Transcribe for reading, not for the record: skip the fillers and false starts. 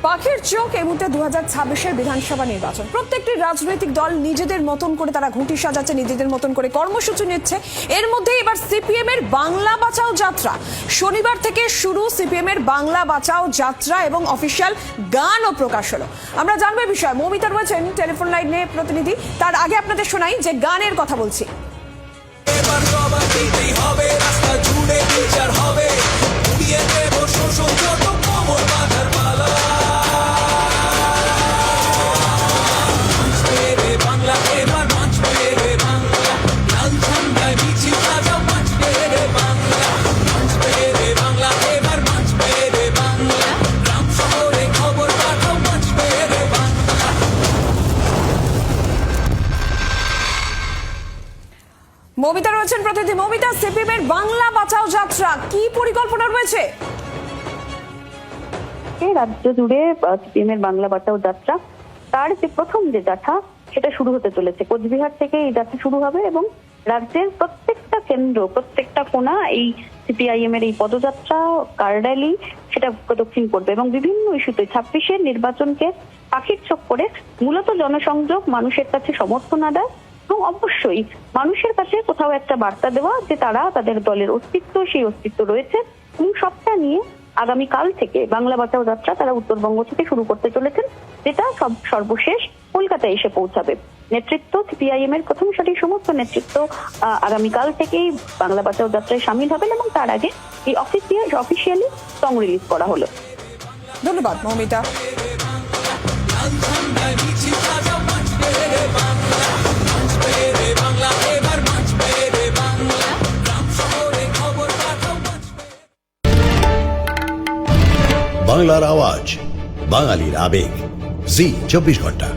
পাখির চোখ এই মুহূর্তে 2026-এর বিধানসভা নির্বাচন। প্রত্যেকটি রাজনৈতিক দল নিজেদের মতন করে তারা ঘুঁটি সাজাচ্ছে, নিজেদের মতন করে কর্মসূচি নিচ্ছে। এর মধ্যে এবার সিপিএম এর বাংলা বাঁচাও যাত্রা শনিবার থেকে শুরু। সিপিএম এর বাংলা বাঁচাও যাত্রা এবং অফিসিয়াল গানও প্রকাশ হলো। আমরা জানবো এই বিষয়ে। মৌমিতা রয়েছেন টেলিফোন লাইনে প্রতিনিধি। তার আগে আপনাদের শোনাই যে গানের কথা বলছি। মৌমিতা রয়েছেন প্রতিনিধি। মৌমিতা, সিপিএম এর বাংলা বাঁচাও যাত্রা কি পরিকল্পনা রয়েছে? রাজ্য জুড়ে সিপিএম এর বাংলা বাঁচাও যাত্রা তার যে প্রথম যে যাত্রা সেটা শুরু হতে চলেছে। কোচবিহার থেকে এই যাত্রা শুরু হবে এবং রাজ্যের প্রত্যেকটা কেন্দ্র, প্রত্যেকটা কোণা এই সিপিআইএম এর এই পদযাত্রা, কার র্যালি সেটা প্রদক্ষিণ করবে এবং বিভিন্ন ইস্যুতে 26-এর নির্বাচনকে পাখির চোখ করে মূলত জনসংযোগ, মানুষের কাছে সমর্থন আদায় এবং অবশ্যই মানুষের কাছে কোথাও একটা বার্তা দেওয়া যে তারা তাদের দলের অস্তিত্ব, সেই অস্তিত্ব রয়েছে এবং সবটা নিয়ে আগামীকাল থেকে বাংলা বাঁচাও যাত্রা তারা উত্তরবঙ্গ থেকে শুরু করতে চলেছেন, যেটা সর্বশেষ কলকাতায় এসে পৌঁছাবে। নেতৃত্ব সিপিআইএম এর প্রথম সারির সমস্ত নেতৃত্ব আগামীকাল থেকেই বাংলা বাঁচাও যাত্রায় সামিল হবেন এবং তার আগে এই অফিসিয়ালি সং রিলিজ করা হলো। ধন্যবাদ মৌমিতা। বাংলার আওয়াজ, বাঙালির আবেগ, জি 24 ঘন্টা।